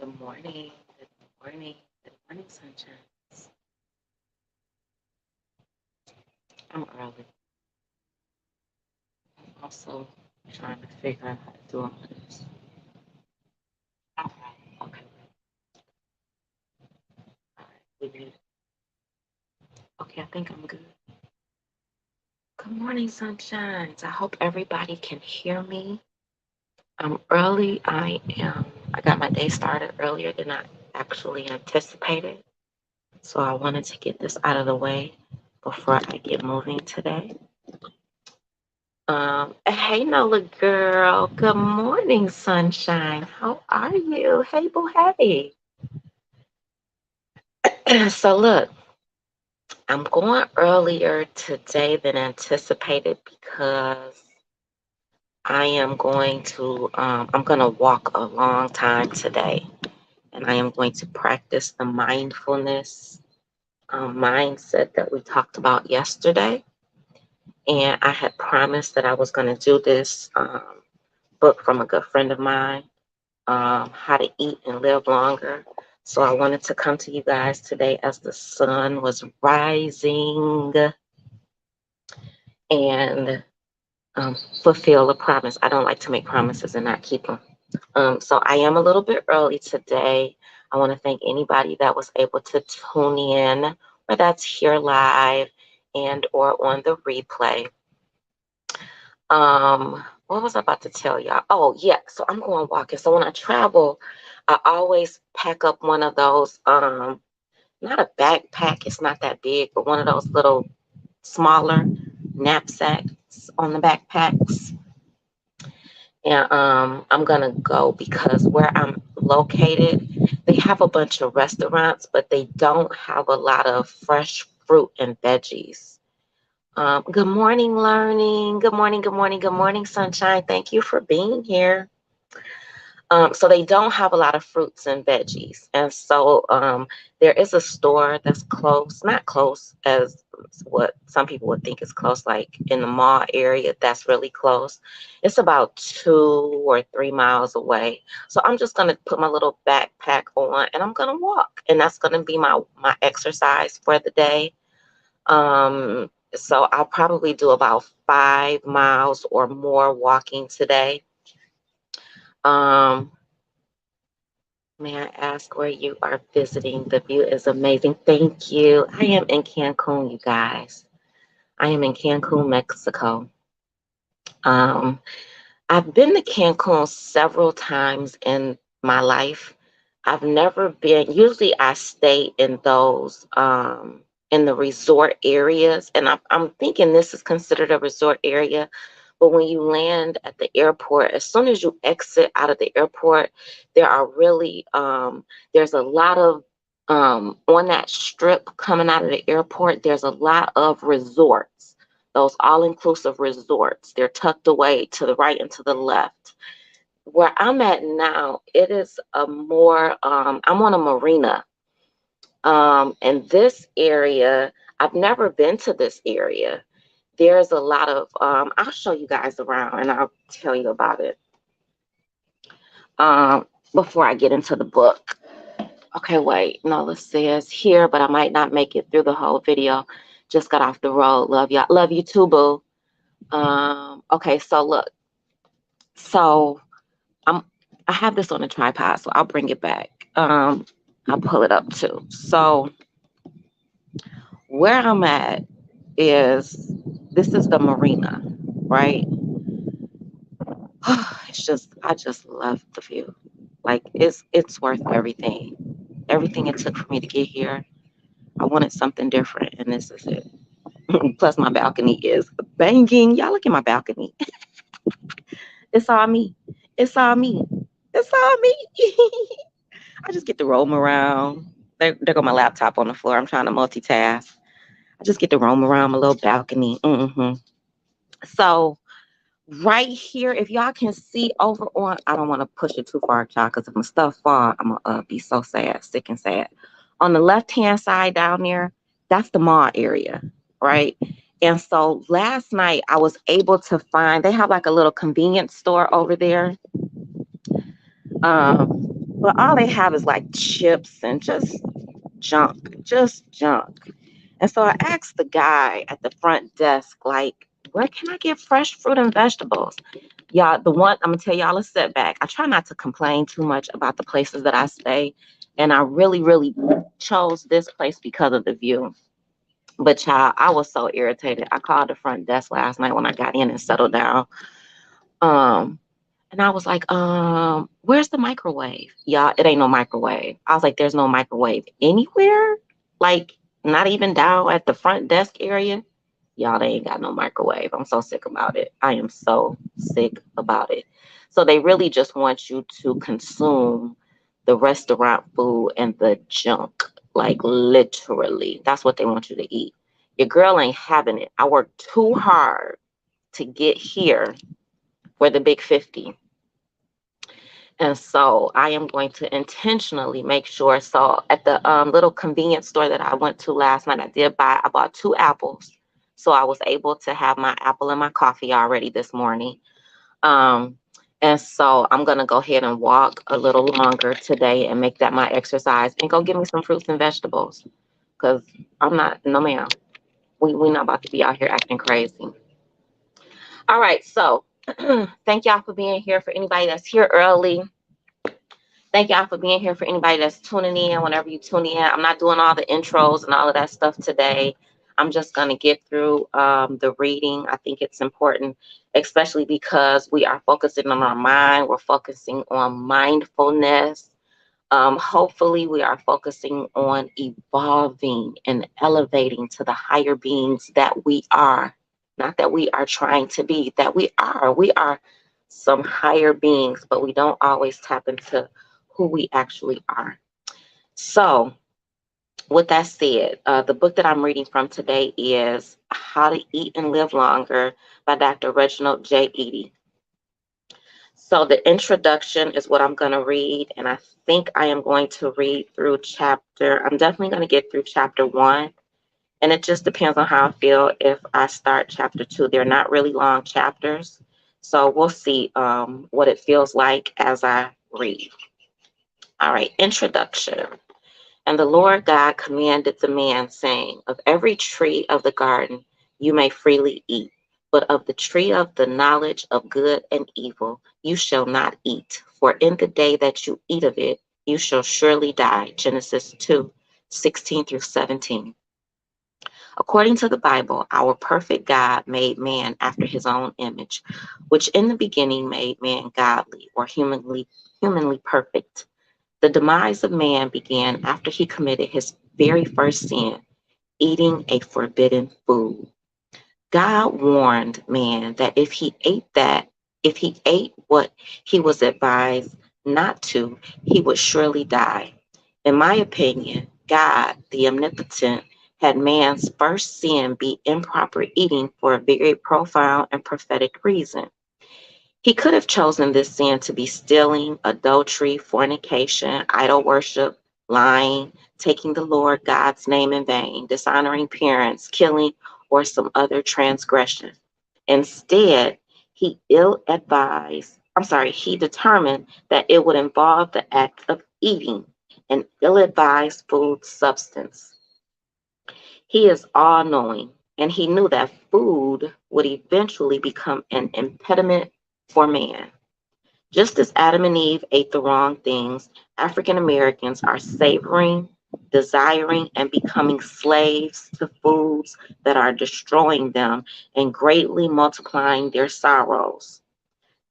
Good morning. Good morning. Good morning, sunshine. I'm early. I'm also trying to figure out how to do all of this. Okay. Okay. All right. We need. Okay. I think I'm good. Good morning, sunshines. I hope everybody can hear me. I'm early. I got my day started earlier than I actually anticipated. So I wanted to get this out of the way before I get moving today. Hey Nola girl. Good morning, sunshine. How are you? Hey boo hey. So look, I'm going earlier today than anticipated because I'm gonna walk a long time today, and I am going to practice the mindfulness mindset that we talked about yesterday. And I had promised that I was going to do this book from a good friend of mine, How to Eat and Live Longer. So I wanted to come to you guys today as the sun was rising and fulfill a promise. I don't like to make promises and not keep them. So I am a little bit early today. I want to thank anybody that was able to tune in, whether that's here live and or on the replay. What was I about to tell y'all? Oh, yeah. So I'm going walking. So when I travel, I always pack up one of those, not a backpack, it's not that big, but one of those little smaller knapsacks on the backpacks. And I'm gonna go because where I'm located, they have a bunch of restaurants, but they don't have a lot of fresh fruit and veggies. Good morning, learning. Good morning, good morning, good morning, sunshine. Thank you for being here. So they don't have a lot of fruits and veggies. And so there is a store that's close, not close as what some people would think is close, like in the mall area, that's really close. It's about 2 or 3 miles away. So I'm just going to put my little backpack on and I'm going to walk. And that's going to be my exercise for the day. So I'll probably do about 5 miles or more walking today. Um, May I ask where you are visiting? The view is amazing. Thank you. I am in Cancun, you guys. I am in Cancun, Mexico. Um, I've been to Cancun several times in my life. I've never been, usually I stay in those in the resort areas, and I'm thinking this is considered a resort area. But when you land at the airport, as soon as you exit out of the airport, there are really there's a lot of on that strip coming out of the airport, there's a lot of resorts, those all-inclusive resorts. They're tucked away to the right and to the left. Where I'm at now, it is a more I'm on a marina. And this area, I've never been to this area. There's a lot of I'll show you guys around and I'll tell you about it before I get into the book. Okay, wait. Nola says here, but I might not make it through the whole video. Just got off the road. Love y'all. Love you too, boo. Okay, so look. So I'm I have this on a tripod, so I'll bring it back. I'll pull it up too. So where I'm at is this is the marina, right? It's just I just love the view. Like it's worth everything. Everything it took for me to get here. I wanted something different, and this is it. Plus, my balcony is banging. Y'all look at my balcony. It's all me. It's all me. It's all me. I just get to roam around. There go my laptop on the floor. I'm trying to multitask. I just get to roam around my little balcony. So right here, if y'all can see over on, I don't want to push it too far, y'all, because if my stuff fall, I'm gonna be so sad, sick and sad. On the left hand side down there, that's the mall area, right? And so last night I was able to find they have like a little convenience store over there. but all they have is like chips and just junk. And so I asked the guy at the front desk, like, where can I get fresh fruit and vegetables? Y'all, I'm gonna tell y'all a setback. I try not to complain too much about the places that I stay. And I really chose this place because of the view. But child, I was so irritated. I called the front desk last night when I got in and settled down. Um, and I was like, where's the microwave? Y'all, it ain't no microwave. I was like, there's no microwave anywhere? Like, not even down at the front desk area? Y'all, they ain't got no microwave. I'm so sick about it. I am so sick about it. So they really just want you to consume the restaurant food and the junk. Like, literally. That's what they want you to eat. Your girl ain't having it. I worked too hard to get here for the big 50. And so I am going to intentionally make sure. So at the little convenience store that I went to last night, I bought 2 apples. So I was able to have my apple and my coffee already this morning. Um, and so I'm going to go ahead and walk a little longer today and make that my exercise and go get me some fruits and vegetables. Because I'm not, no ma'am, we not about to be out here acting crazy. All right. So thank y'all for being here. For anybody that's here early, thank y'all for being here. For anybody that's tuning in, whenever you tune in, I'm not doing all the intros and all of that stuff today. I'm just going to get through the reading. I think it's important, especially because we are focusing on our mind. We're focusing on mindfulness. Hopefully, we are focusing on evolving and elevating to the higher beings that we are. Not that we are trying to be, that we are. We are some higher beings, but we don't always tap into who we actually are. So, with that said, the book that I'm reading from today is How to Eat and Live Longer by Dr. Reginald J. Eadie. So, the introduction is what I'm going to read, and I think I am going to read through I'm definitely going to get through chapter 1, and it just depends on how I feel if I start chapter 2. They're not really long chapters, so we'll see what it feels like as I read. All right, introduction. And the Lord God commanded the man, saying, of every tree of the garden you may freely eat, but of the tree of the knowledge of good and evil you shall not eat. For in the day that you eat of it, you shall surely die. Genesis 2:16 through 17. According to the Bible, our perfect God made man after his own image, which in the beginning made man godly or humanly perfect. The demise of man began after he committed his very first sin, eating a forbidden food. God warned man that if he ate what he was advised not to, he would surely die. In my opinion, God, the omnipotent, had man's first sin be improper eating for a very profound and prophetic reason. He could have chosen this sin to be stealing, adultery, fornication, idol worship, lying, taking the Lord God's name in vain, dishonoring parents, killing, or some other transgression. Instead, he determined that it would involve the act of eating an ill-advised food substance. He is all-knowing, and he knew that food would eventually become an impediment for man. Just as Adam and Eve ate the wrong things, African Americans are savoring, desiring, and becoming slaves to foods that are destroying them and greatly multiplying their sorrows.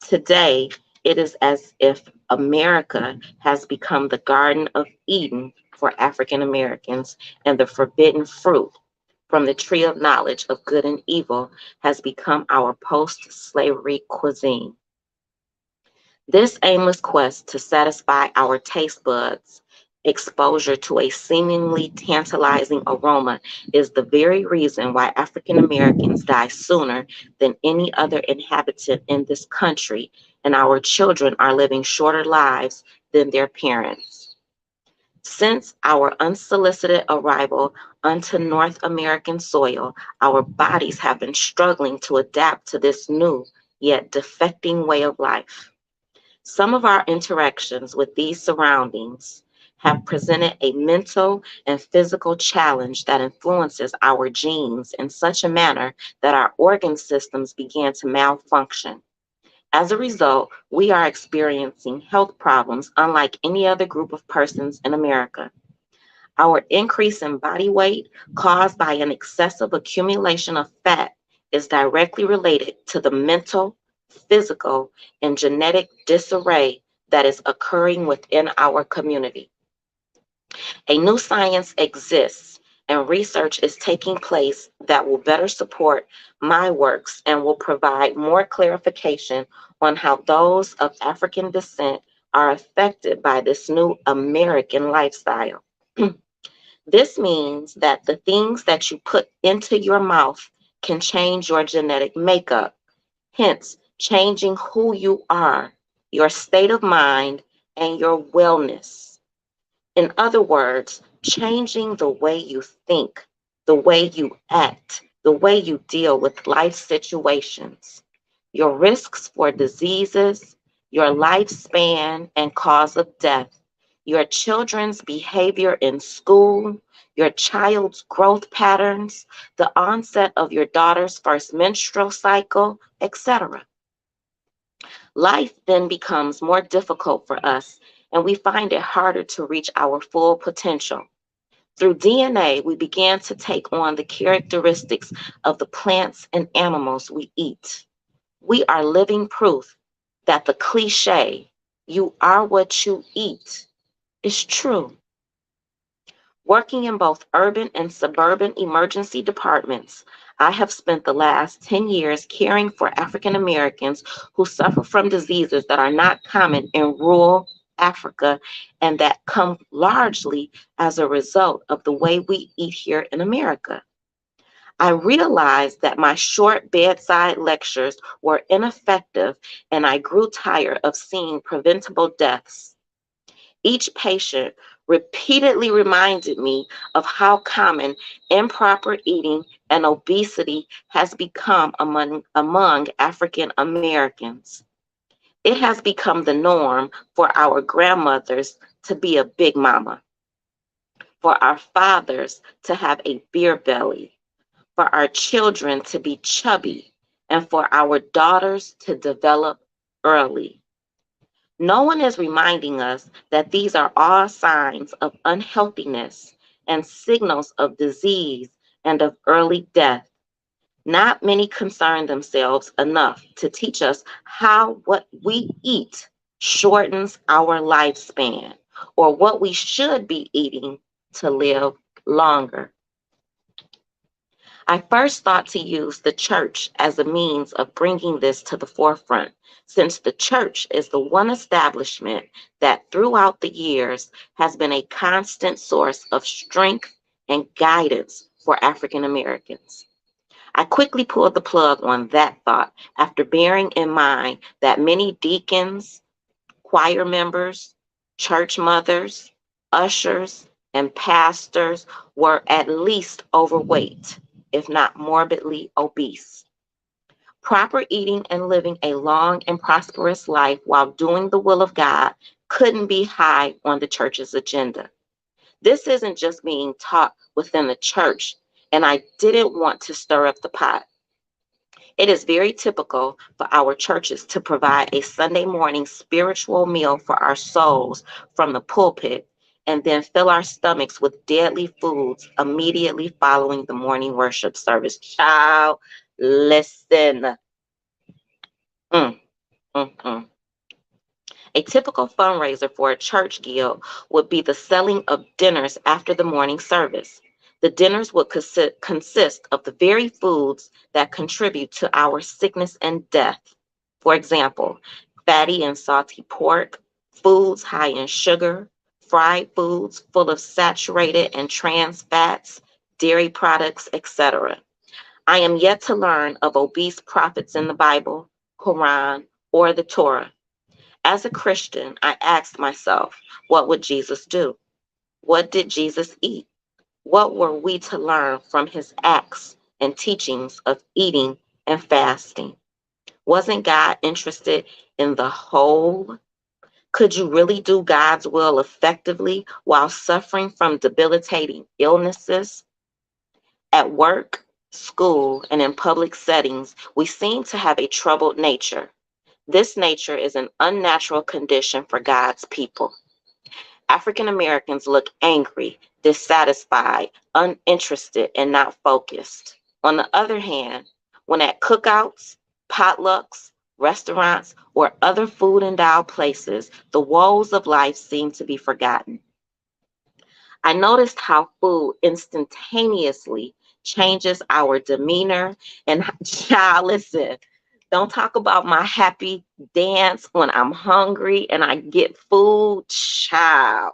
Today, it is as if America has become the Garden of Eden for African Americans, and the forbidden fruit from the tree of knowledge of good and evil has become our post-slavery cuisine. This aimless quest to satisfy our taste buds, exposure to a seemingly tantalizing aroma, is the very reason why African Americans die sooner than any other inhabitant in this country, and our children are living shorter lives than their parents. Since our unsolicited arrival onto North American soil, our bodies have been struggling to adapt to this new yet defecting way of life. Some of our interactions with these surroundings have presented a mental and physical challenge that influences our genes in such a manner that our organ systems began to malfunction. As a result, we are experiencing health problems unlike any other group of persons in America. Our increase in body weight caused by an excessive accumulation of fat is directly related to the mental, physical, and genetic disarray that is occurring within our community. A new science exists and research is taking place that will better support my works and will provide more clarification on how those of African descent are affected by this new American lifestyle. This means that the things that you put into your mouth can change your genetic makeup, hence, changing who you are, your state of mind, and your wellness. In other words, changing the way you think, the way you act, the way you deal with life situations, your risks for diseases, your lifespan and cause of death, your children's behavior in school, your child's growth patterns, the onset of your daughter's first menstrual cycle, etc. Life then becomes more difficult for us, and we find it harder to reach our full potential. Through DNA, we began to take on the characteristics of the plants and animals we eat. We are living proof that the cliche, you are what you eat, is true. Working in both urban and suburban emergency departments, I have spent the last 10 years caring for African Americans who suffer from diseases that are not common in rural Africa and that come largely as a result of the way we eat here in America. I realized that my short bedside lectures were ineffective and I grew tired of seeing preventable deaths. Each patient repeatedly reminded me of how common improper eating and obesity has become among African Americans. It has become the norm for our grandmothers to be a big mama, for our fathers to have a beer belly, for our children to be chubby, and for our daughters to develop early. No one is reminding us that these are all signs of unhealthiness and signals of disease and of early death. Not many concern themselves enough to teach us how what we eat shortens our lifespan or what we should be eating to live longer. I first thought to use the church as a means of bringing this to the forefront, since the church is the one establishment that throughout the years has been a constant source of strength and guidance for African Americans. I quickly pulled the plug on that thought after bearing in mind that many deacons, choir members, church mothers, ushers, and pastors were at least overweight, if not morbidly obese. Proper eating and living a long and prosperous life while doing the will of God couldn't be high on the church's agenda. This isn't just being taught within the church, and I didn't want to stir up the pot. It is very typical for our churches to provide a Sunday morning spiritual meal for our souls from the pulpit and then fill our stomachs with deadly foods immediately following the morning worship service. Child, listen. Mm, mm, mm. A typical fundraiser for a church guild would be the selling of dinners after the morning service. The dinners would consist of the very foods that contribute to our sickness and death. For example, fatty and salty pork, foods high in sugar, fried foods full of saturated and trans fats, dairy products, etc. I am yet to learn of obese prophets in the Bible, Quran, or the Torah. As a Christian, I asked myself, what would Jesus do? What did Jesus eat? What were we to learn from his acts and teachings of eating and fasting? Wasn't God interested in the whole Could you really do God's will effectively while suffering from debilitating illnesses? At work, school, and in public settings, we seem to have a troubled nature. This nature is an unnatural condition for God's people. African Americans look angry, dissatisfied, uninterested, and not focused. On the other hand, when at cookouts, potlucks, restaurants, or other food endowed places, the woes of life seem to be forgotten. I noticed how food instantaneously changes our demeanor and child, listen, don't talk about my happy dance when I'm hungry and I get food, child.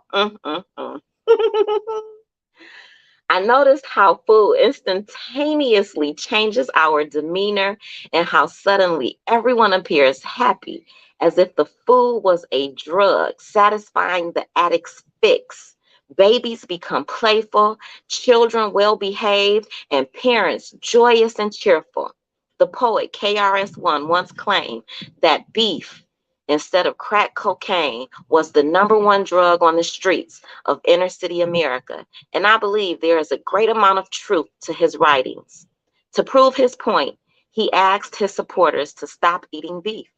I noticed how food instantaneously changes our demeanor and how suddenly everyone appears happy, as if the food was a drug satisfying the addict's fix. Babies become playful, children well behaved, and parents joyous and cheerful. The poet KRS-One once claimed that beef, instead of crack cocaine, was the number one drug on the streets of inner city America, and I believe there is a great amount of truth to his writings. To prove his point, he asked his supporters to stop eating beef.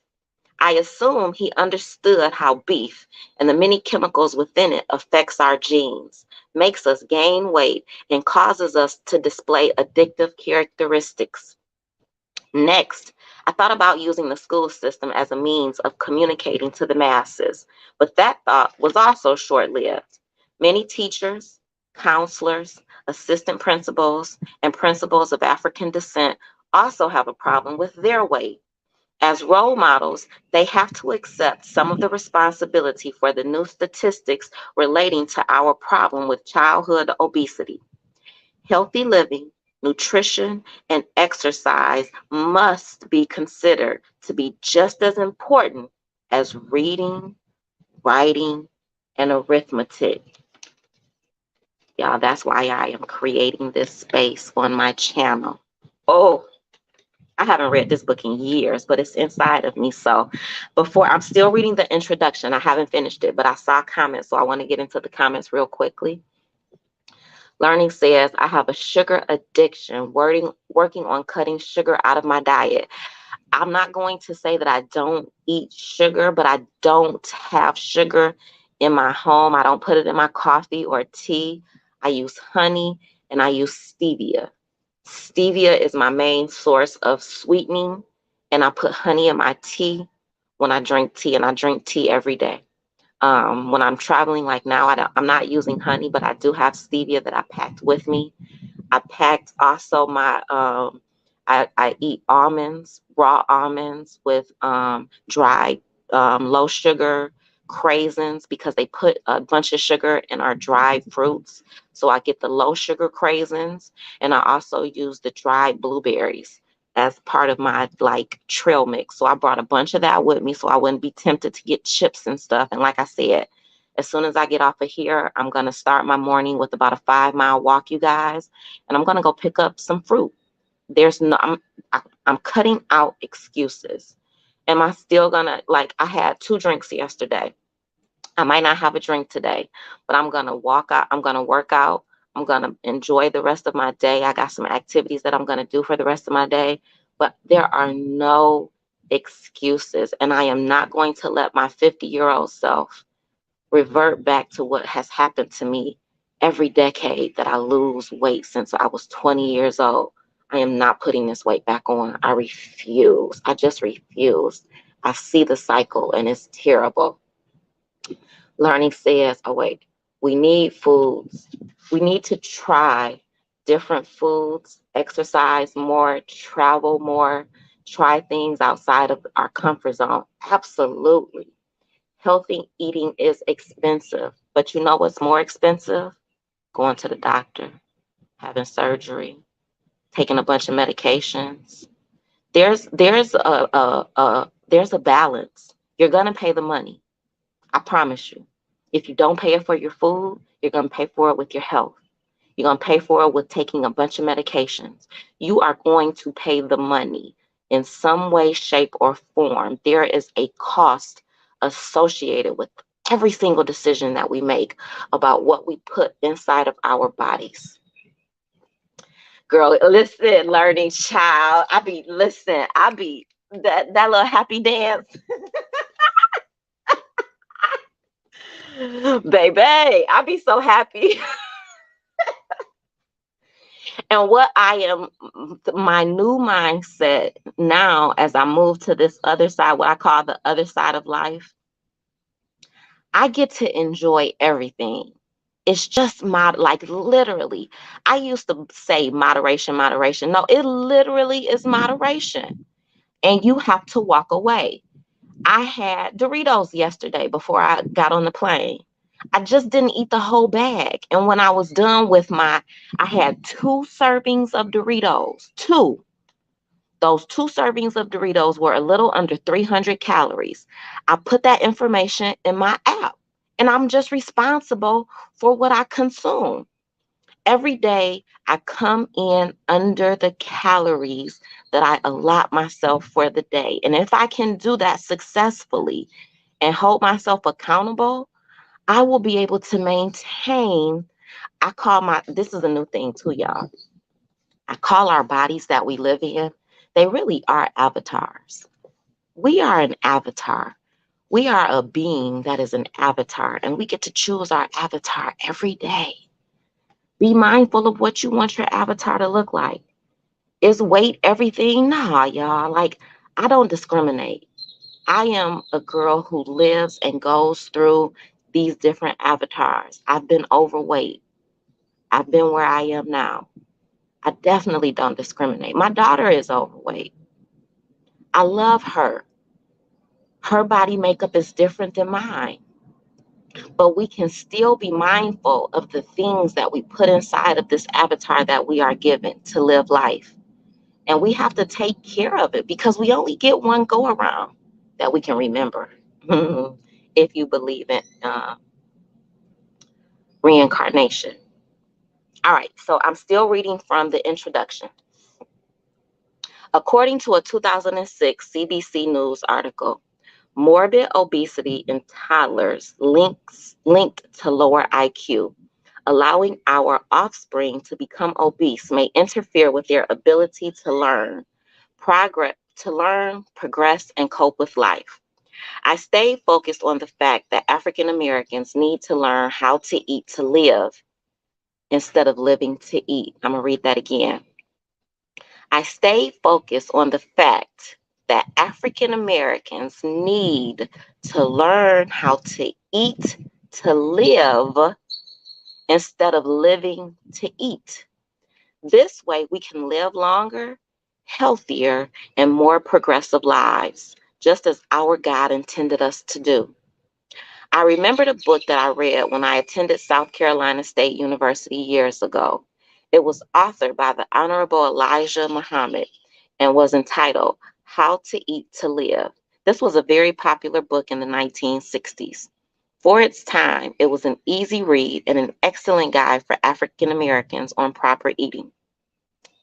I assume he understood how beef and the many chemicals within it affects our genes, makes us gain weight, and causes us to display addictive characteristics. Next, I thought about using the school system as a means of communicating to the masses, but that thought was also short lived. Many teachers, counselors, assistant principals, and principals of African descent also have a problem with their weight. As role models, they have to accept some of the responsibility for the new statistics relating to our problem with childhood obesity. Healthy living, nutrition, and exercise must be considered to be just as important as reading, writing, and arithmetic. Y'all, that's why I am creating this space on my channel. Oh, I haven't read this book in years, but it's inside of me. So I'm still reading the introduction. I haven't finished it, but I saw comments, so I want to get into the comments real quickly. Learning says, I have a sugar addiction, working on cutting sugar out of my diet. I'm not going to say that I don't eat sugar, but I don't have sugar in my home. I don't put it in my coffee or tea. I use honey and I use stevia. Stevia is my main source of sweetening, and I put honey in my tea when I drink tea, and I drink tea every day. When I'm traveling, like now, I'm not using honey, but I do have stevia that I packed with me. I packed also I eat almonds, raw almonds with dried low sugar craisins because they put a bunch of sugar in our dried fruits. So I get the low sugar craisins, and I also use the dried blueberries as part of my like trail mix. So I brought a bunch of that with me so I wouldn't be tempted to get chips and stuff. And like I said, as soon as I get off of here, I'm going to start my morning with about a 5-mile walk, you guys, and I'm going to go pick up some fruit. There's no, I'm cutting out excuses. Am I still going to, like, I had 2 drinks yesterday. I might not have a drink today, but I'm going to walk out. I'm going to work out. I'm going to enjoy the rest of my day. I got some activities that I'm going to do for the rest of my day, but there are no excuses. And I am not going to let my 50-year-old self revert back to what has happened to me every decade that I lose weight since I was 20 years old. I am not putting this weight back on. I refuse. I just refuse. I see the cycle and it's terrible. Learning says, oh wait, we need foods. We need to try different foods, exercise more, travel more, try things outside of our comfort zone. Absolutely. Healthy eating is expensive, but you know what's more expensive? Going to the doctor, having surgery, taking a bunch of medications. There's a balance. You're gonna pay the money. I promise you. If you don't pay it for your food, you're gonna pay for it with your health. You're gonna pay for it with taking a bunch of medications. You are going to pay the money in some way, shape, or form. There is a cost associated with every single decision that we make about what we put inside of our bodies. Girl, listen, learning child. I be that little happy dance. Baby, I be so happy. And what I am, my new mindset now as I move to this other side, what I call the other side of life, I get to enjoy everything. It's just like literally. I used to say moderation, moderation. No, it literally is moderation. And you have to walk away. I had Doritos yesterday before I got on the plane. I just didn't eat the whole bag. And when I was done with I had 2 servings of Doritos. Two. Those 2 servings of Doritos were a little under 300 calories. I put that information in my app, and I'm just responsible for what I consume. Every day, I come in under the calories that I allot myself for the day. And if I can do that successfully and hold myself accountable, I will be able to maintain. This is a new thing too, y'all. I call our bodies that we live in, they really are avatars. We are an avatar. We are a being that is an avatar, and we get to choose our avatar every day. Be mindful of what you want your avatar to look like. Is weight everything? Nah, y'all. Like, I don't discriminate. I am a girl who lives and goes through these different avatars. I've been overweight. I've been where I am now. I definitely don't discriminate. My daughter is overweight. I love her. Her body makeup is different than mine. But we can still be mindful of the things that we put inside of this avatar that we are given to live life. And we have to take care of it because we only get one go around that we can remember. If you believe in reincarnation. All right, so I'm still reading from the introduction. According to a 2006 CBC News article, morbid obesity in toddlers linked to lower IQ. Allowing our offspring to become obese may interfere with their ability to progress, and cope with life. I stayed focused on the fact that African Americans need to learn how to eat to live instead of living to eat. I'm going to read that again. I stayed focused on the fact that African Americans need to learn how to eat to live instead of living to eat. This way, we can live longer, healthier, and more progressive lives, just as our God intended us to do. I remembered a book that I read when I attended South Carolina State University years ago. It was authored by the Honorable Elijah Muhammad and was entitled How to Eat to Live. This was a very popular book in the 1960s. For its time, it was an easy read and an excellent guide for African Americans on proper eating.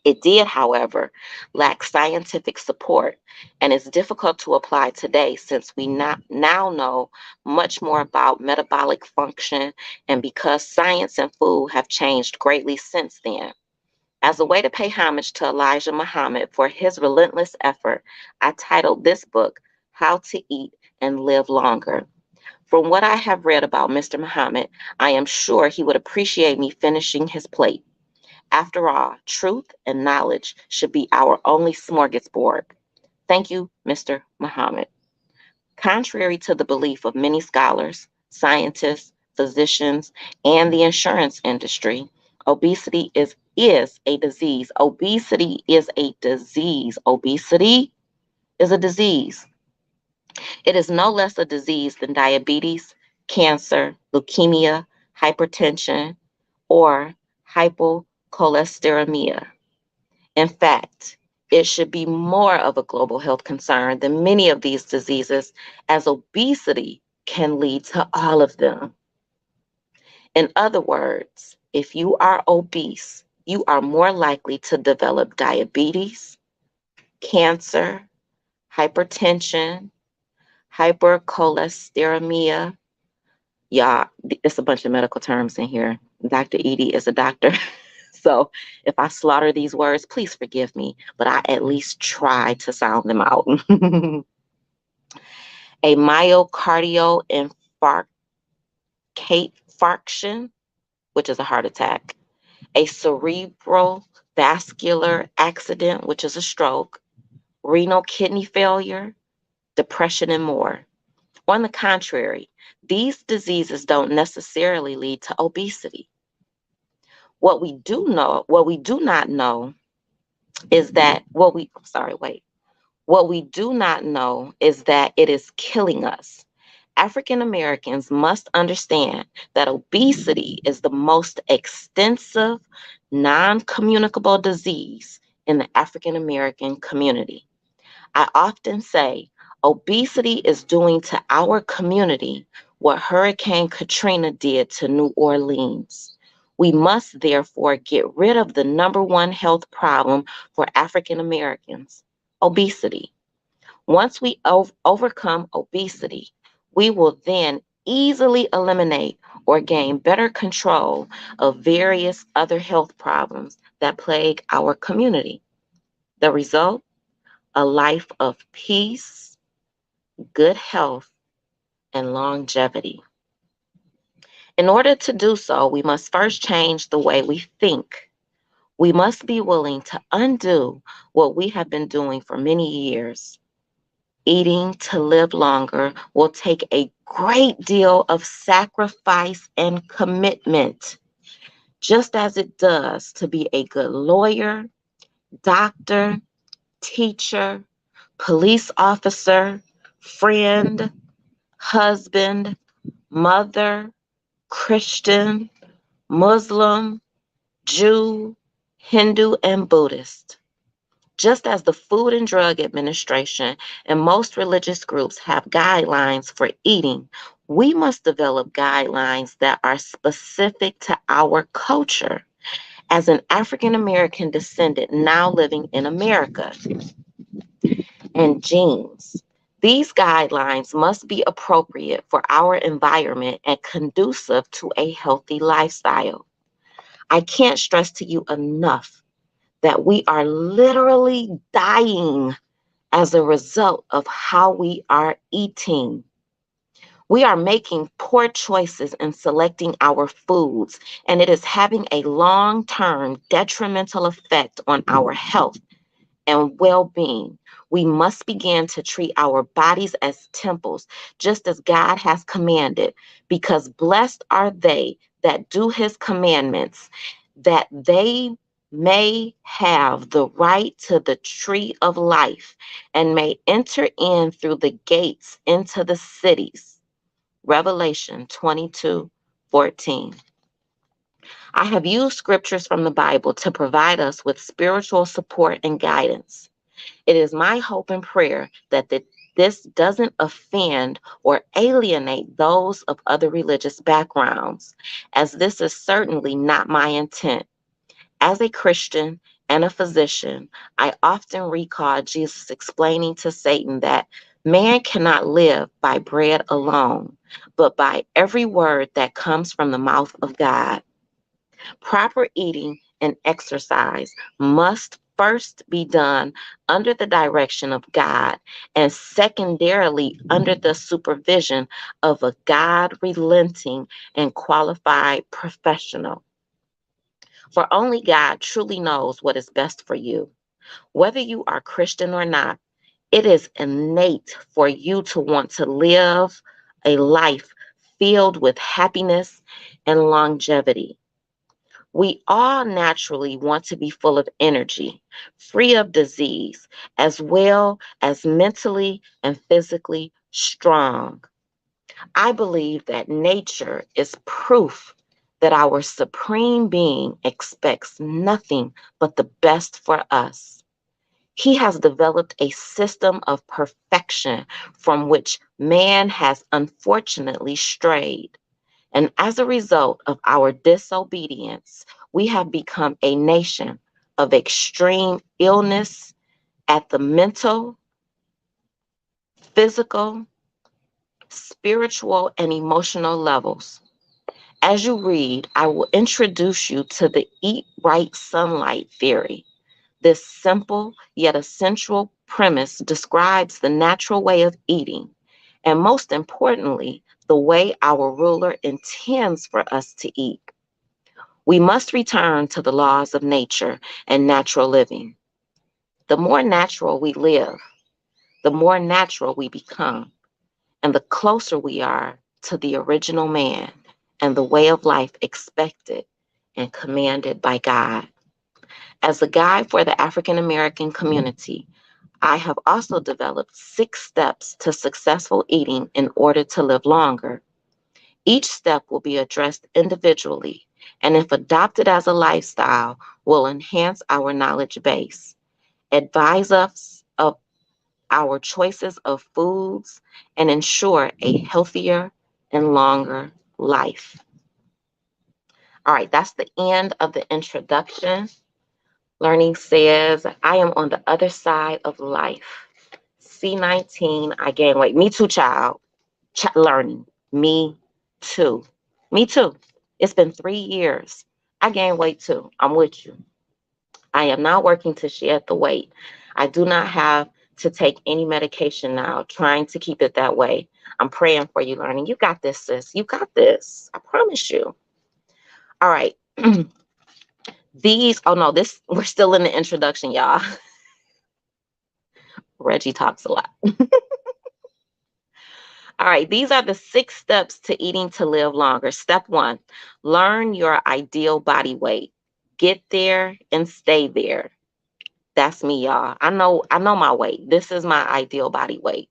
It did, however, lack scientific support and is difficult to apply today since we now know much more about metabolic function and because science and food have changed greatly since then. As a way to pay homage to Elijah Muhammad for his relentless effort, I titled this book, How to Eat and Live Longer. From what I have read about Mr. Muhammad, I am sure he would appreciate me finishing his plate. After all, truth and knowledge should be our only smorgasbord. Thank you, Mr. Muhammad. Contrary to the belief of many scholars, scientists, physicians, and the insurance industry, obesity is a disease. Obesity is a disease. Obesity is a disease. It is no less a disease than diabetes, cancer, leukemia, hypertension, or hypocholesterolemia. In fact, it should be more of a global health concern than many of these diseases, as obesity can lead to all of them. In other words, if you are obese, you are more likely to develop diabetes, cancer, hypertension, hypercholesterolemia. Yeah, it's a bunch of medical terms in here. Dr. Eadie is a doctor. So if I slaughter these words, please forgive me, but I at least try to sound them out. A myocardial infarction, which is a heart attack. A cerebral vascular accident, which is a stroke. Renal kidney failure, depression, and more. On the contrary, these diseases don't necessarily lead to obesity. What we do not know is that what we do not know is that it is killing us. African Americans must understand that obesity is the most extensive non communicable disease in the African American community. I often say obesity is doing to our community what Hurricane Katrina did to New Orleans. We must therefore get rid of the number one health problem for African Americans, obesity. Once we overcome obesity, we will then easily eliminate or gain better control of various other health problems that plague our community. The result? A life of peace, good health, and longevity. In order to do so, we must first change the way we think. We must be willing to undo what we have been doing for many years. Eating to live longer will take a great deal of sacrifice and commitment, just as it does to be a good lawyer, doctor, teacher, police officer, friend, husband, mother, Christian, Muslim, Jew, Hindu, and Buddhist. Just as the Food and Drug Administration and most religious groups have guidelines for eating, we must develop guidelines that are specific to our culture. As an African American descendant now living in America, and genes. These guidelines must be appropriate for our environment and conducive to a healthy lifestyle. I can't stress to you enough that we are literally dying as a result of how we are eating. We are making poor choices in selecting our foods, and it is having a long term detrimental effect on our health and well being. We must begin to treat our bodies as temples, just as God has commanded, because blessed are they that do his commandments, that they may have the right to the tree of life and may enter in through the gates into the cities. Revelation 22:14. I have used scriptures from the Bible to provide us with spiritual support and guidance. It is my hope and prayer that this doesn't offend or alienate those of other religious backgrounds, as this is certainly not my intent. As a Christian and a physician, I often recall Jesus explaining to Satan that man cannot live by bread alone, but by every word that comes from the mouth of God. Proper eating and exercise must first be done under the direction of God and secondarily under the supervision of a God relenting and qualified professional. For only God truly knows what is best for you. Whether you are Christian or not, it is innate for you to want to live a life filled with happiness and longevity. We all naturally want to be full of energy, free of disease, as well as mentally and physically strong. I believe that nature is proof that our supreme being expects nothing but the best for us. He has developed a system of perfection from which man has unfortunately strayed. And as a result of our disobedience, we have become a nation of extreme illness at the mental, physical, spiritual and emotional levels. As you read, I will introduce you to the Eat Right Sunlight theory. This simple yet essential premise describes the natural way of eating, and most importantly, the way our ruler intends for us to eat. We must return to the laws of nature and natural living. The more natural we live, the more natural we become, and the closer we are to the original man and the way of life expected and commanded by God. As a guide for the African American community, I have also developed 6 steps to successful eating in order to live longer. Each step will be addressed individually, and if adopted as a lifestyle, will enhance our knowledge base, advise us of our choices of foods, and ensure a healthier and longer life. All right, that's the end of the introduction. Learning says, I am on the other side of life. C19, I gain weight. Me too, child. Learning. Me too. Me too. It's been 3 years. I gained weight too. I'm with you. I am not working to shed the weight. I do not have to take any medication now, trying to keep it that way. I'm praying for you, Learning. You got this, sis. You got this. I promise you. All right. Oh no, we're still in the introduction, y'all. Reggie talks a lot. All right, these are the 6 steps to eating to live longer. Step 1, learn your ideal body weight. Get there and stay there. That's me, y'all. I know my weight. This is my ideal body weight.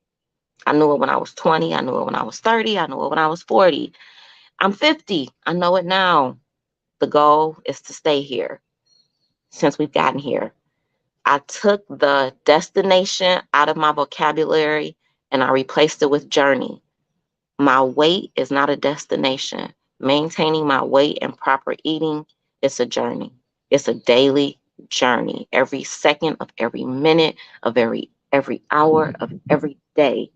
I knew it when I was 20. I knew it when I was 30. I knew it when I was 40. I'm 50. I know it now. The goal is to stay here since we've gotten here. I took the destination out of my vocabulary and I replaced it with journey. My weight is not a destination. Maintaining my weight and proper eating is a journey. It's a daily journey. Every second of every minute of every hour of every day,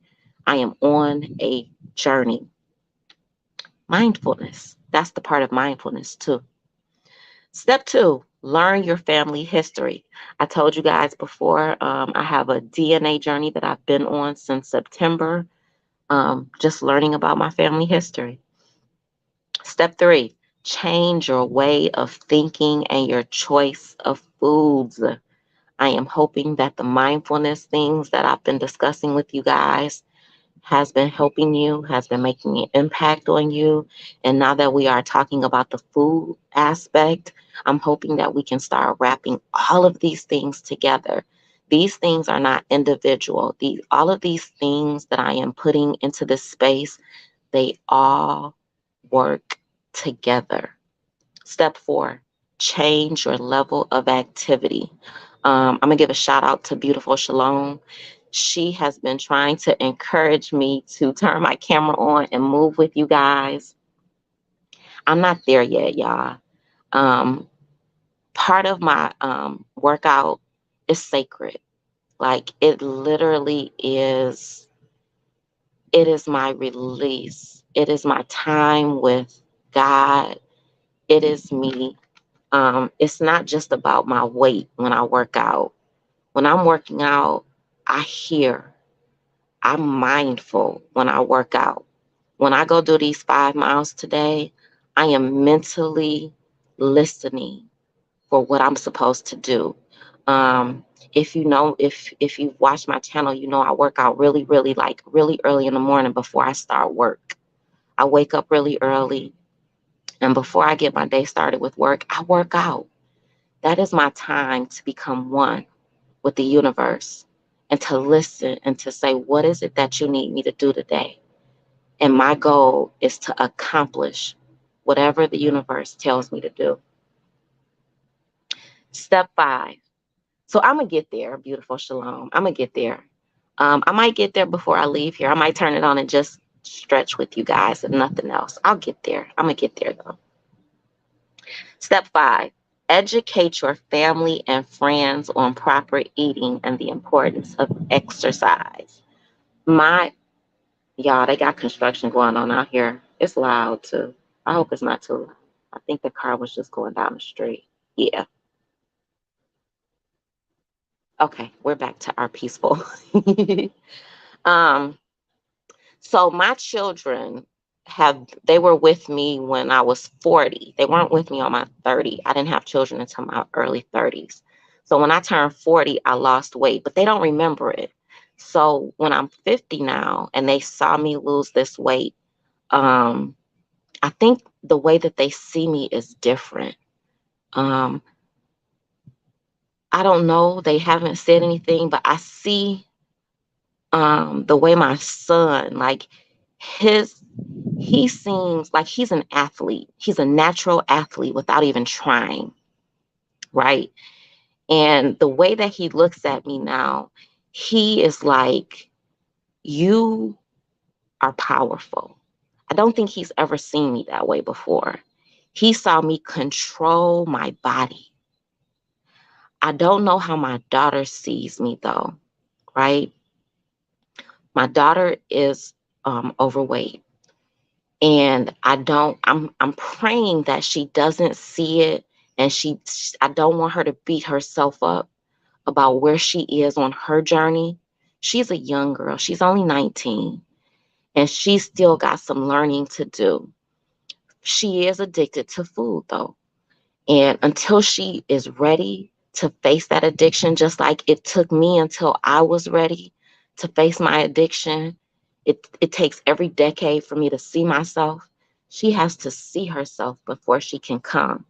I am on a journey. Mindfulness. That's the part of mindfulness too. Step 2, learn your family history. I told you guys before, I have a DNA journey that I've been on since September, just learning about my family history. Step 3, change your way of thinking and your choice of foods. I am hoping that the mindfulness things that I've been discussing with you guys has been helping you, has been making an impact on you. And now that we are talking about the food aspect, I'm hoping that we can start wrapping all of these things together. These things are not individual. All of these things that I am putting into this space, they all work together. Step 4, change your level of activity. I'm going to give a shout out to Beautiful Shalom. She has been trying to encourage me to turn my camera on and move with you guys. I'm not there yet, y'all. Part of my workout is sacred. Like it literally is, it is my release. It is my time with God. It is me. It's not just about my weight when I work out. When I'm working out, I hear. I'm mindful when I work out. When I go do these 5 miles today, I am mentally listening for what I'm supposed to do. If you know, if you've watched my channel, you know I work out really, really early in the morning before I start work. I wake up really early, and before I get my day started with work, I work out. That is my time to become one with the universe and to listen and to say, what is it that you need me to do today? And my goal is to accomplish whatever the universe tells me to do. Step 5. So I'm going to get there, Beautiful Shalom. I'm going to get there. I might get there before I leave here. I might turn it on and just stretch with you guys and nothing else. I'll get there. I'm going to get there though. Step 5, educate your family and friends on proper eating and the importance of exercise. Y'all, they got construction going on out here. It's loud too. I hope it's not too loud. I think the car was just going down the street. Yeah. Okay, we're back to our peaceful. um, so my children they were with me when I was 40. They weren't with me on my 30. I didn't have children until my early 30s. So when I turned 40, I lost weight, but they don't remember it. So when I'm 50 now and they saw me lose this weight, um, I think the way that they see me is different. Um, I don't know. They haven't said anything, but I see the way my son, like his, he seems like he's an athlete. He's a natural athlete without even trying, right? And the way that he looks at me now, he is like, you are powerful. I don't think he's ever seen me that way before. He saw me control my body. I don't know how my daughter sees me though, right? My daughter is overweight. And I'm praying that she doesn't see it, and I don't want her to beat herself up about where she is on her journey. She's a young girl. She's only 19, and she's still got some learning to do. She is addicted to food though. And until she is ready to face that addiction, just like it took me until I was ready to face my addiction, it takes every decade for me to see myself. She has to see herself before she can come.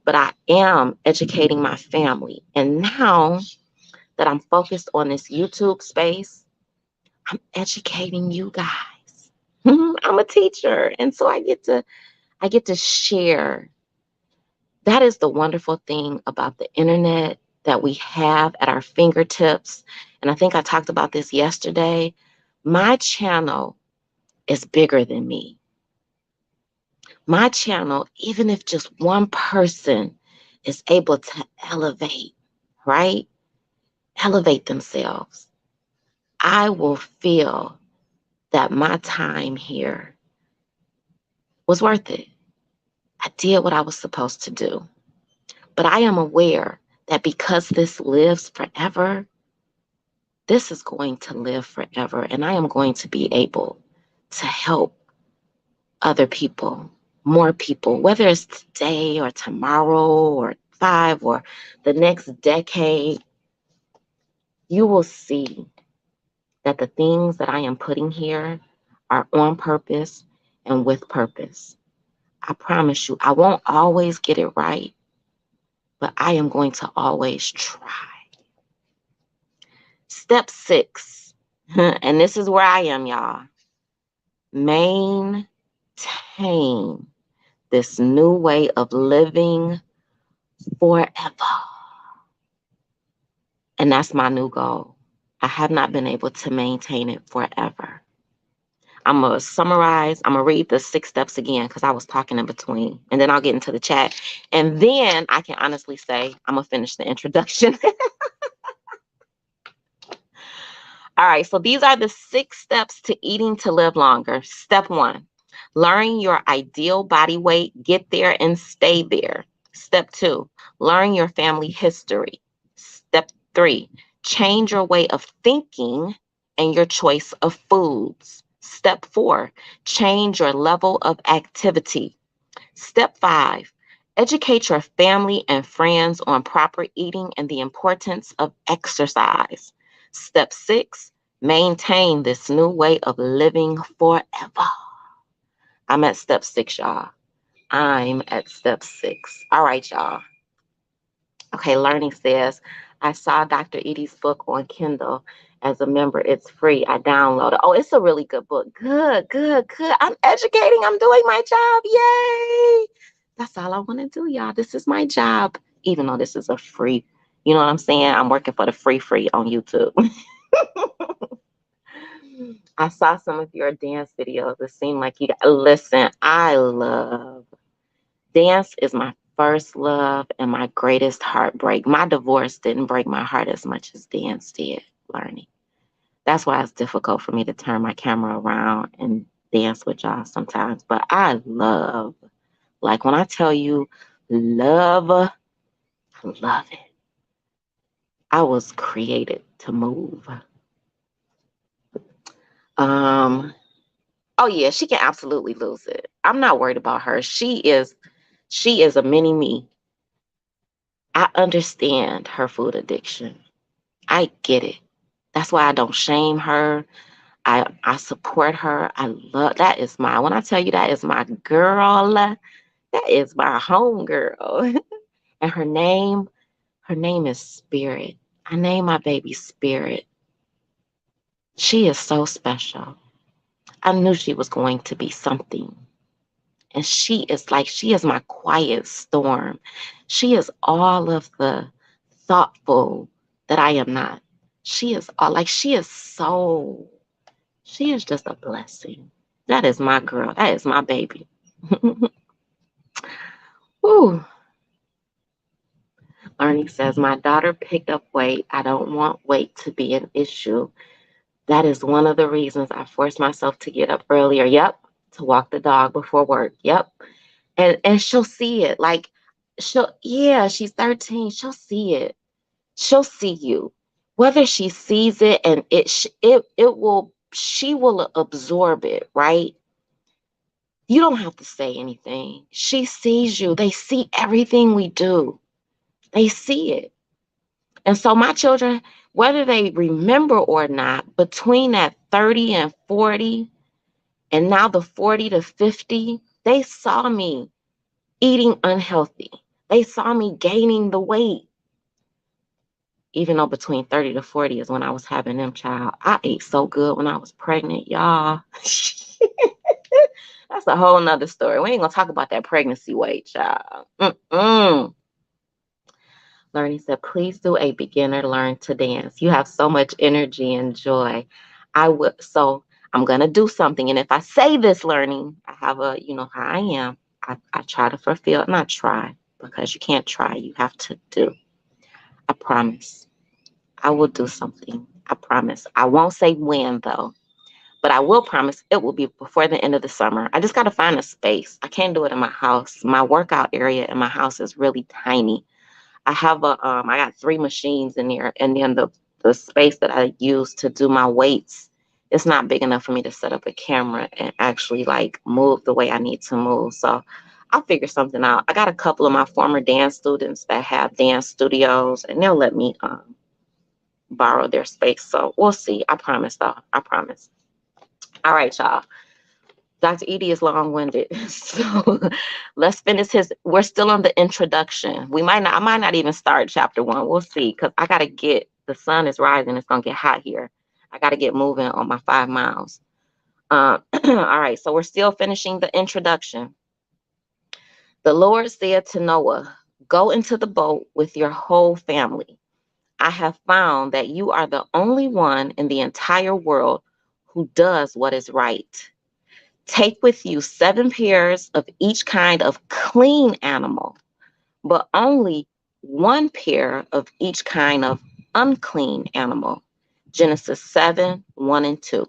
But I am educating my family. And now that I'm focused on this YouTube space, I'm educating you guys. I'm a teacher. And so I get to share. That is the wonderful thing about the internet that we have at our fingertips. And I think I talked about this yesterday. My channel is bigger than me. My channel, even if just one person is able to elevate, right? Elevate themselves, I will feel that my time here was worth it. I did what I was supposed to do. But I am aware that because this lives forever, this is going to live forever. And I am going to be able to help other people, more people, whether it's today or tomorrow or 5 or the next decade. You will see that the things that I am putting here are on purpose and with purpose. I promise you, I won't always get it right, but I am going to always try. Step 6, and this is where I am, y'all. Maintain this new way of living forever. And that's my new goal. I have not been able to maintain it forever. I'm going to summarize. I'm going to read the 6 steps again because I was talking in between. And then I'll get into the chat. And then I can honestly say I'm going to finish the introduction. All right. So these are the 6 steps to eating to live longer. Step 1, learn your ideal body weight. Get there and stay there. Step 2, learn your family history. Step 3, change your way of thinking and your choice of foods. Step 4, change your level of activity. Step 5, educate your family and friends on proper eating and the importance of exercise. Step 6, maintain this new way of living forever. I'm at step 6, y'all. I'm at step 6. All right, y'all. Okay, Learning says, I saw Dr. Eadie's book on Kindle. As a member, it's free. I downloaded. Oh, it's a really good book. Good, good, good. I'm educating. I'm doing my job. Yay. That's all I want to do, y'all. This is my job, even though this is a free, you know what I'm saying? I'm working for the free on YouTube. I saw some of your dance videos. It seemed like you got, listen, I love dance is my first love and my greatest heartbreak. My divorce didn't break my heart as much as dance did, Learning. That's why it's difficult for me to turn my camera around and dance with y'all sometimes. But I love, like when I tell you love, I love it. I was created to move. Um, oh yeah, she can absolutely lose it. I'm not worried about her. She is a mini me. I understand her food addiction. I get it. That's why I don't shame her. I support her. I love that is my when I tell you that is my girl, that is my home girl. And her name is Spirit. I named my baby Spirit. She is so special. I knew she was going to be something. And she is my quiet storm. She is all of the thoughtful that I am not. She is all like she is just a blessing. That is my girl. That is my baby. Ooh. Ernie says, my daughter picked up weight. I don't want weight to be an issue. That is one of the reasons I forced myself to get up earlier. Yep. To walk the dog before work. Yep. And she'll see it. Like she's 13. She'll see it. She'll see you. Whether she sees it and she will absorb it, right? You don't have to say anything. She sees you. They see everything we do. They see it. And so my children, whether they remember or not, between that 30 and 40, and now the 40 to 50, they saw me eating unhealthy. They saw me gaining the weight. Even though between 30 to 40 is when I was having them, child. I ate so good when I was pregnant, y'all. That's a whole nother story. We ain't gonna talk about that pregnancy weight, child. Learning said, please do a beginner learn to dance. You have so much energy and joy. So I'm gonna do something. And if I say this learning, I have you know how I am. I try to fulfill, not try, because you can't try, you have to do. I promise. I will do something. I promise. I won't say when though. But I will promise it will be before the end of the summer. I just got to find a space. I can't do it in my house. My workout area in my house is really tiny. I got 3 machines in there, and then the space that I use to do my weights, it's not big enough for me to set up a camera and actually like move the way I need to move. So I'll figure something out. I got a couple of my former dance students that have dance studios, and they'll let me borrow their space. So we'll see. I promise, though. I promise. All right, y'all. Dr. Eadie is long-winded, so let's finish his. We're still on the introduction. I might not even start chapter 1. We'll see, because I gotta the sun is rising. It's gonna get hot here. I gotta get moving on my 5 miles. All right, so we're still finishing the introduction. The Lord said to Noah, go into the boat with your whole family. I have found that you are the only one in the entire world who does what is right. Take with you 7 pairs of each kind of clean animal, but only 1 pair of each kind of unclean animal. Genesis 7, 1 and 2.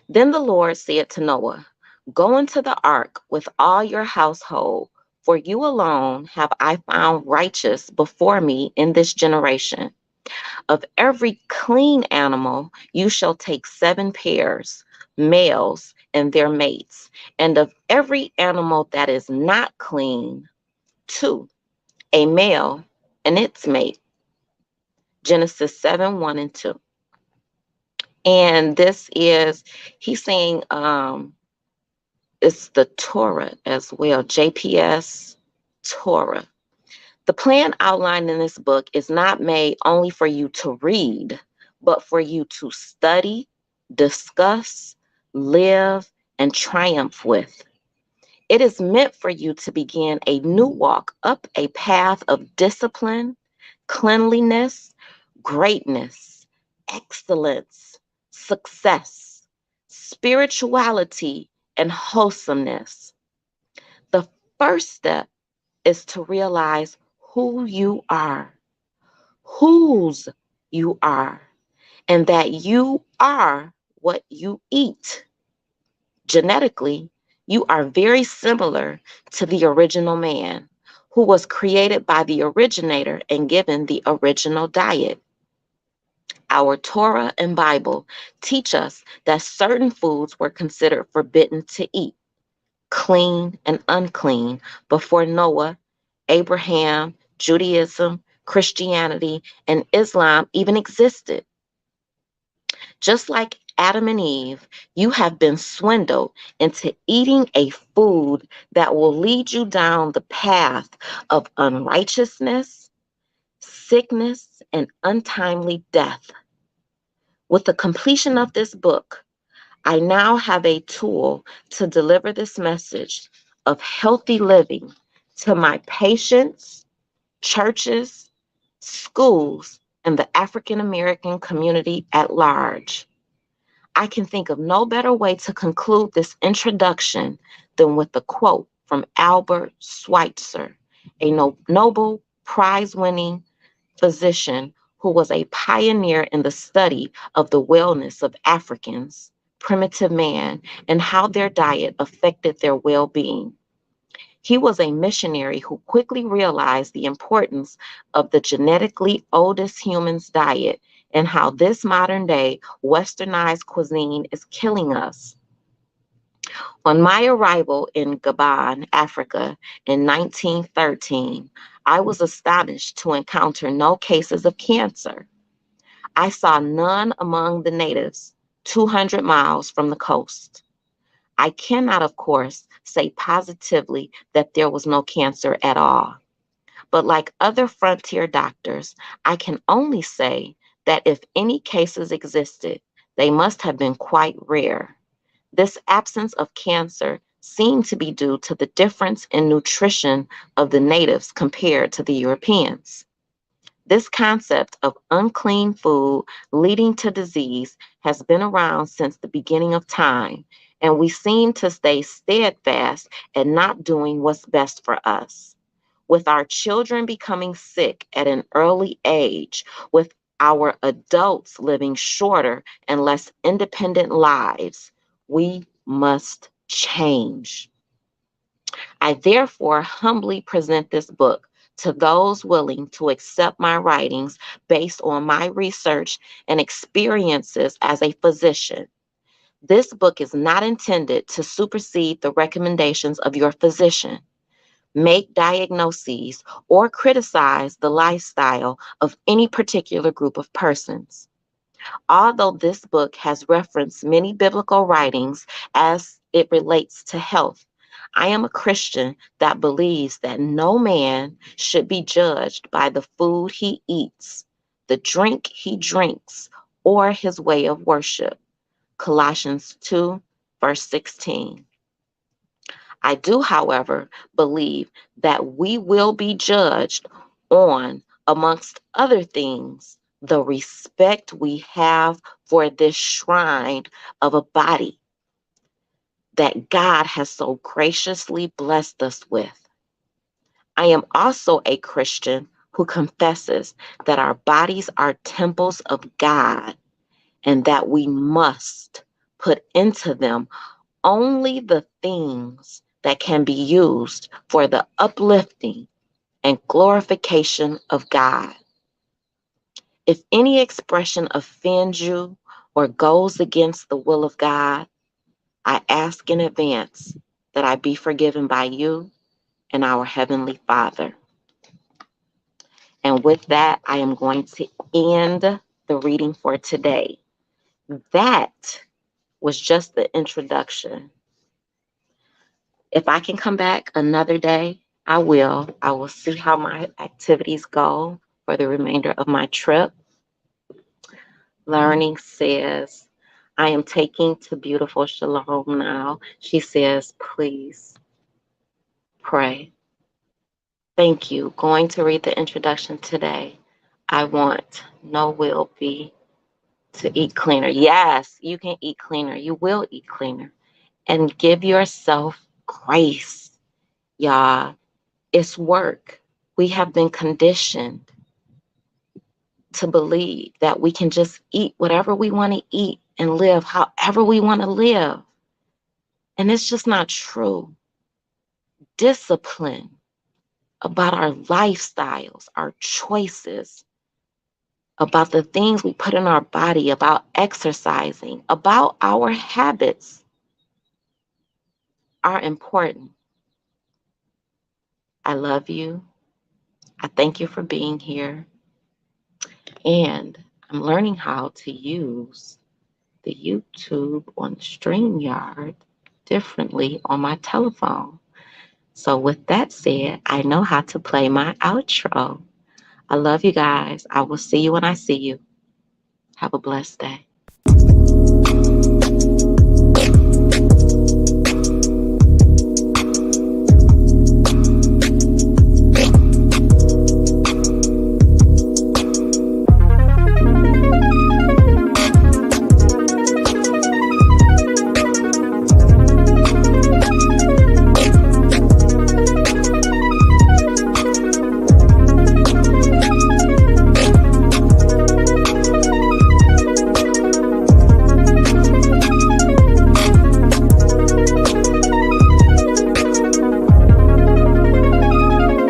Then the Lord said to Noah, go into the ark with all your household, for you alone have I found righteous before me in this generation. Of every clean animal, you shall take 7 pairs, males and their mates, and of every animal that is not clean, 2, a male and its mate. Genesis 7, 1 and 2. And he's saying, it's the Torah as well, JPS Torah. The plan outlined in this book is not made only for you to read, but for you to study, discuss, live, and triumph with. It is meant for you to begin a new walk up a path of discipline, cleanliness, greatness, excellence, success, spirituality, and wholesomeness. The first step is to realize who you are, whose you are, and that you are what you eat. Genetically, you are very similar to the original man who was created by the originator and given the original diet. Our Torah and Bible teach us that certain foods were considered forbidden to eat, clean and unclean, before Noah, Abraham, Judaism, Christianity, and Islam even existed. Just like Adam and Eve, you have been swindled into eating a food that will lead you down the path of unrighteousness, sickness, and untimely death. With the completion of this book, I now have a tool to deliver this message of healthy living to my patients, churches, schools, and the African American community at large. I can think of no better way to conclude this introduction than with a quote from Albert Schweitzer, a Nobel Prize winning physician who was a pioneer in the study of the wellness of Africans, primitive man, and how their diet affected their well being. He was a missionary who quickly realized the importance of the genetically oldest human's diet and how this modern day westernized cuisine is killing us. On my arrival in Gabon, Africa in 1913, I was astonished to encounter no cases of cancer. I saw none among the natives 200 miles from the coast. I cannot, of course, say positively that there was no cancer at all. But like other frontier doctors, I can only say that if any cases existed, they must have been quite rare. This absence of cancer seemed to be due to the difference in nutrition of the natives compared to the Europeans. This concept of unclean food leading to disease has been around since the beginning of time, and we seem to stay steadfast at not doing what's best for us. With our children becoming sick at an early age, with our adults living shorter and less independent lives, we must change. I therefore humbly present this book to those willing to accept my writings based on my research and experiences as a physician. This book is not intended to supersede the recommendations of your physician, make diagnoses, or criticize the lifestyle of any particular group of persons. Although this book has referenced many biblical writings as it relates to health, I am a Christian that believes that no man should be judged by the food he eats, the drink he drinks, or his way of worship. Colossians 2, verse 16. I do, however, believe that we will be judged on, amongst other things, the respect we have for this shrine of a body that God has so graciously blessed us with. I am also a Christian who confesses that our bodies are temples of God and that we must put into them only the things that can be used for the uplifting and glorification of God. If any expression offends you or goes against the will of God, I ask in advance that I be forgiven by you and our Heavenly Father. And with that, I am going to end the reading for today. That was just the introduction. If I can come back another day, I will. I will see how my activities go for the remainder of my trip. Learning says, I am taking to beautiful Shalom now. She says, please pray. Thank you. Going to read the introduction today. I want no will be to eat cleaner. Yes, you can eat cleaner. You will eat cleaner. And give yourself grace, y'all. It's work. We have been conditioned to believe that we can just eat whatever we want to eat and live however we want to live. And it's just not true. Discipline about our lifestyles, our choices, about the things we put in our body, about exercising, about our habits are important. I love you. I thank you for being here. And I'm learning how to use the YouTube on StreamYard differently on my telephone. So with that said, I know how to play my outro. I love you guys. I will see you when I see you. Have a blessed day.